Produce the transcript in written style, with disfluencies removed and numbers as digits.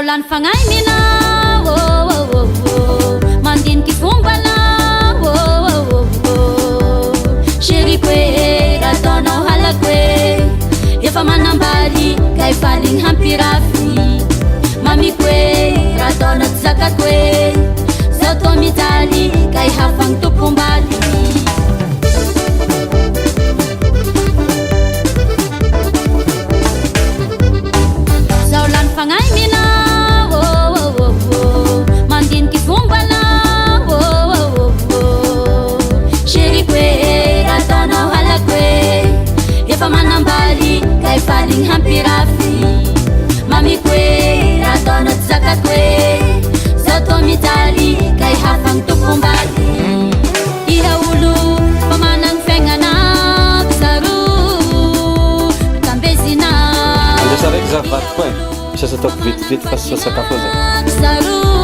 lany fagnay mina mandiniky fombana sheriko e raha taonao halako e efa manambaly ka efaligny hampirafy mamiko e raha taonao tsy zakako e zao to mijaly ka ihafagny tompombaly zao lany fagnay mina mandiniky fombana sheriko e raha taonao halako e efa manambaly ka efaligny hampirafy mamiko e raha taonao tsy zakako e zao to mijaly ka ihafagny tompombaly iha olo fa managny fiaignanako zaro tambezina andesa raiky za vadiko e misasa ataoko vetivety fa sy sasakafo zay zaro